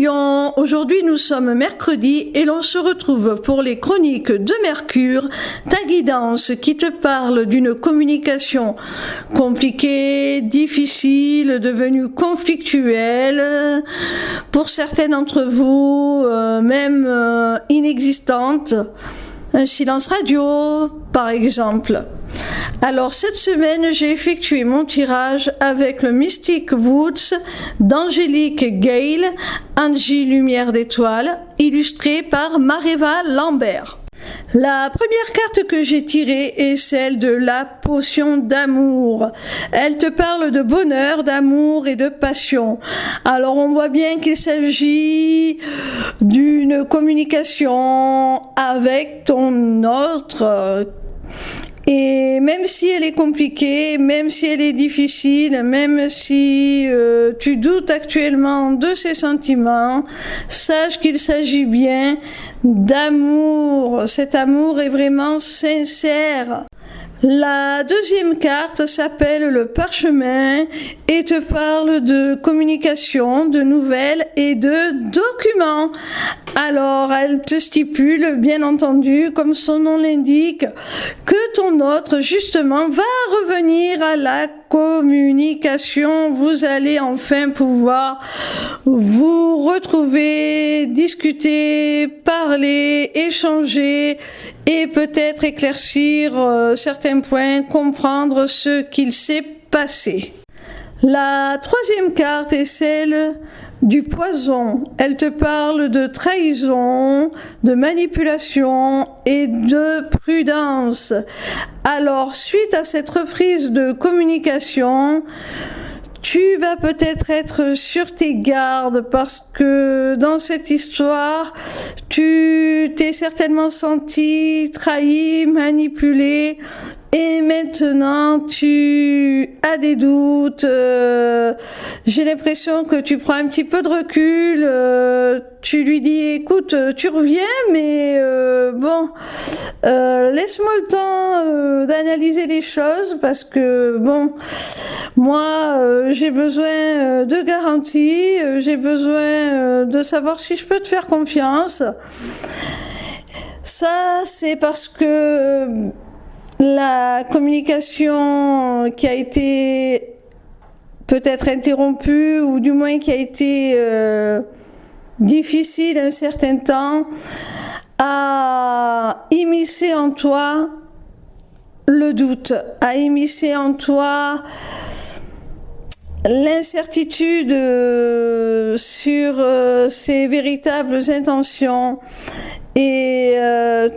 Lyon, aujourd'hui nous sommes mercredi et l'on se retrouve pour les chroniques de Mercure, ta guidance qui te parle d'une communication compliquée, difficile, devenue conflictuelle, pour certains d'entre vous même inexistante. Un silence radio, par exemple. Alors, cette semaine, j'ai effectué mon tirage avec le Mystic Woods d'Angélique Gale, Angie Lumière d'étoiles, illustré par Mareva Lambert. La première carte que j'ai tirée est celle de la potion d'amour. Elle te parle de bonheur, d'amour et de passion. Alors on voit bien qu'il s'agit d'une communication avec ton autre. Et même si elle est compliquée, même si elle est difficile, même si tu doutes actuellement de ses sentiments, sache qu'il s'agit bien d'amour. Cet amour est vraiment sincère. La deuxième carte s'appelle le parchemin et te parle de communication, de nouvelles et de documents. Alors, elle te stipule, bien entendu, comme son nom l'indique, que ton autre, justement, va revenir à la communication. Vous allez enfin pouvoir vous retrouver, discuter, parler, échanger et peut-être éclaircir certains points, comprendre ce qu'il s'est passé. La troisième carte est celle du poison. Elle te parle de trahison, de manipulation et de prudence. Alors, suite à cette reprise de communication, tu vas peut-être être sur tes gardes parce que dans cette histoire, tu t'es certainement senti trahi, manipulé. Et maintenant, tu as des doutes, j'ai l'impression que tu prends un petit peu de recul, tu lui dis, écoute, tu reviens, mais laisse-moi le temps d'analyser les choses, parce que, moi, j'ai besoin de garanties, j'ai besoin de savoir si je peux te faire confiance. Ça, c'est parce que la communication qui a été peut-être interrompue ou du moins qui a été difficile un certain temps a immiscé en toi le doute, a immiscé en toi l'incertitude sur ses véritables intentions. Et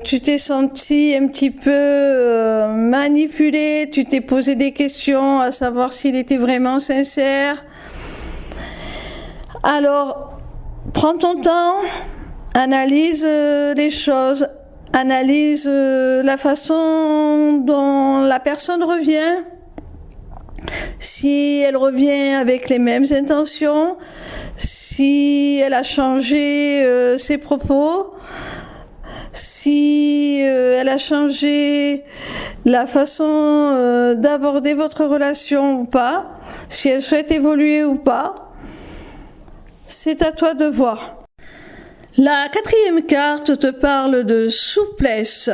tu t'es senti un petit peu manipulé, tu t'es posé des questions à savoir s'il était vraiment sincère. Alors, prends ton temps, analyse les choses, analyse la façon dont la personne revient. Si elle revient avec les mêmes intentions, si elle a changé ses propos, si elle a changé la façon d'aborder votre relation ou pas, si elle souhaite évoluer ou pas, c'est à toi de voir. La quatrième carte te parle de souplesse,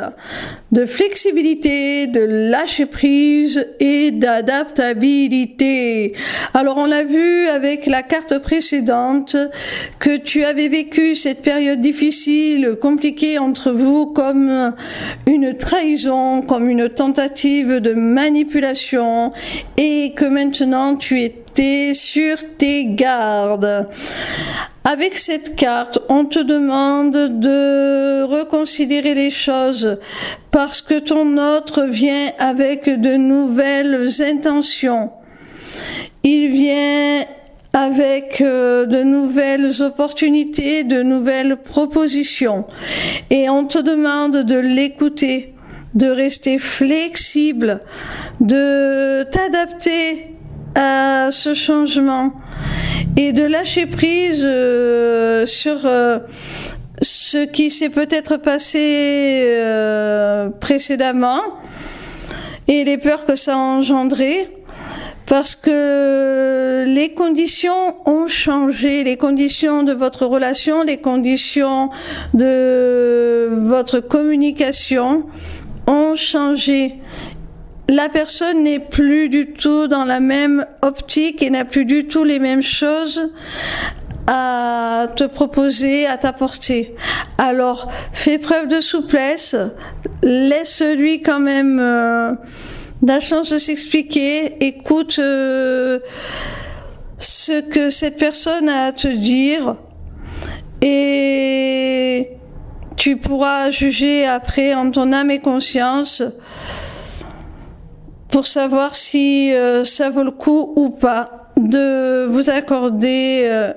de flexibilité, de lâcher prise et d'adaptabilité. Alors on l'a vu avec la carte précédente que tu avais vécu cette période difficile, compliquée entre vous comme une trahison, comme une tentative de manipulation et que maintenant tu étais sur tes gardes. Avec cette carte, on te demande de reconsidérer les choses parce que ton autre vient avec de nouvelles intentions. Il vient avec de nouvelles opportunités, de nouvelles propositions. Et on te demande de l'écouter, de rester flexible, de t'adapter à ce changement et de lâcher prise sur ce qui s'est peut-être passé précédemment et les peurs que ça a engendré, parce que les conditions ont changé, les conditions de votre relation, les conditions de votre communication ont changé. La personne n'est plus du tout dans la même optique et n'a plus du tout les mêmes choses à te proposer, à t'apporter. Alors, fais preuve de souplesse, laisse-lui quand même la chance de s'expliquer, écoute ce que cette personne a à te dire et tu pourras juger après en ton âme et conscience pour savoir si ça vaut le coup ou pas de vous accorder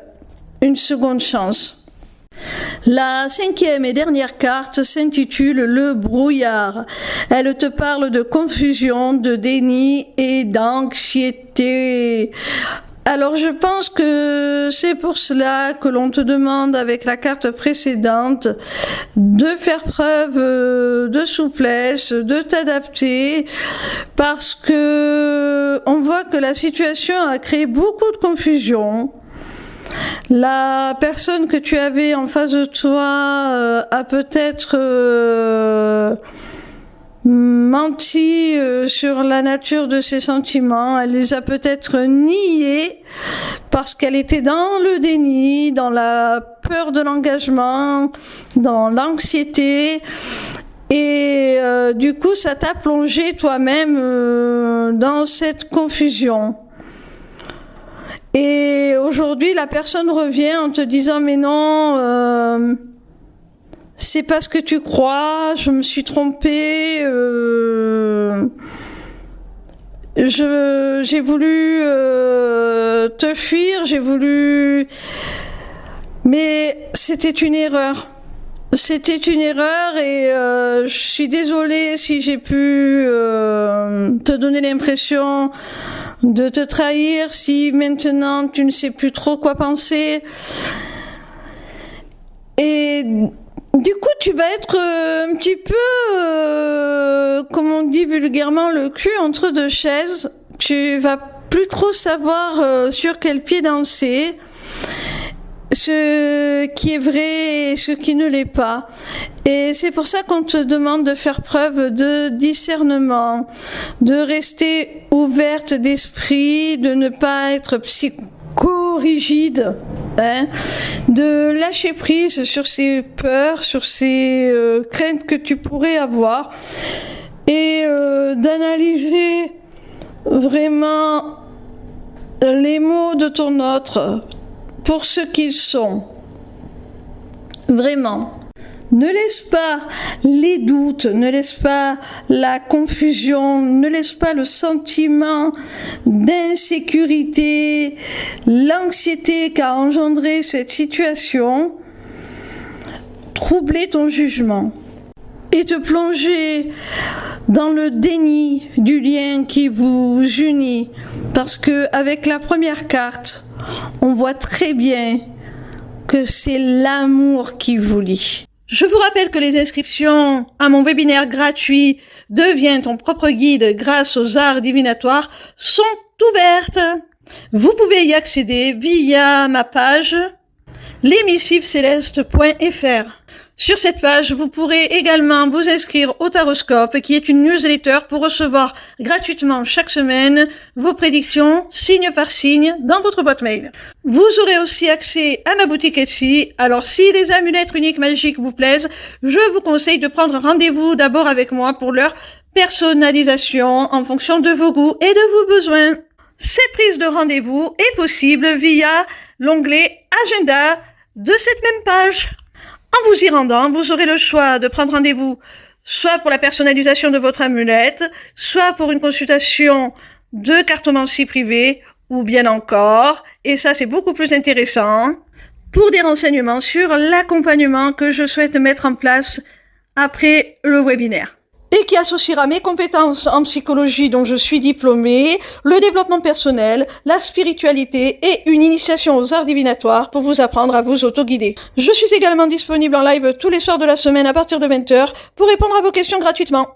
une seconde chance. La 5e et dernière carte s'intitule le brouillard. Elle te parle de confusion, de déni et d'anxiété. Alors je pense que c'est pour cela que l'on te demande avec la carte précédente de faire preuve de souplesse, de t'adapter, parce que on voit que la situation a créé beaucoup de confusion. La personne que tu avais en face de toi a peut-être menti sur la nature de ses sentiments, elle les a peut-être niés parce qu'elle était dans le déni, dans la peur de l'engagement, dans l'anxiété et du coup ça t'a plongé toi-même dans cette confusion. Et aujourd'hui la personne revient en te disant mais non, c'est pas ce que tu crois, je me suis trompée, j'ai voulu te fuir, j'ai voulu... Mais c'était une erreur. C'était une erreur et je suis désolée si j'ai pu te donner l'impression de te trahir, si maintenant tu ne sais plus trop quoi penser. Et du coup, tu vas être un petit peu, comme on dit vulgairement, le cul entre deux chaises. Tu vas plus trop savoir sur quel pied danser, ce qui est vrai et ce qui ne l'est pas. Et c'est pour ça qu'on te demande de faire preuve de discernement, de rester ouverte d'esprit, de ne pas être psychorigide, de lâcher prise sur ces peurs, sur ces craintes que tu pourrais avoir et d'analyser vraiment les mots de ton autre pour ce qu'ils sont. Vraiment. Ne laisse pas les doutes, ne laisse pas la confusion, ne laisse pas le sentiment d'insécurité, l'anxiété qu'a engendré cette situation troubler ton jugement et te plonger dans le déni du lien qui vous unit. Parce que avec la première carte, on voit très bien que c'est l'amour qui vous lie. Je vous rappelle que les inscriptions à mon webinaire gratuit « Deviens ton propre guide grâce aux arts divinatoires » sont ouvertes. Vous pouvez y accéder via ma page lesmissivescélestes.fr. Sur cette page, vous pourrez également vous inscrire au Taroscope, qui est une newsletter pour recevoir gratuitement chaque semaine vos prédictions, signe par signe, dans votre boîte mail. Vous aurez aussi accès à ma boutique Etsy. Alors, si les amulettes runiques magiques vous plaisent, je vous conseille de prendre rendez-vous d'abord avec moi pour leur personnalisation en fonction de vos goûts et de vos besoins. Cette prise de rendez-vous est possible via l'onglet Agenda de cette même page. En vous y rendant, vous aurez le choix de prendre rendez-vous soit pour la personnalisation de votre amulette, soit pour une consultation de cartomancie privée, ou bien encore, et ça c'est beaucoup plus intéressant, pour des renseignements sur l'accompagnement que je souhaite mettre en place après le webinaire. Et qui associera mes compétences en psychologie dont je suis diplômée, le développement personnel, la spiritualité et une initiation aux arts divinatoires pour vous apprendre à vous auto-guider. Je suis également disponible en live tous les soirs de la semaine à partir de 20h pour répondre à vos questions gratuitement.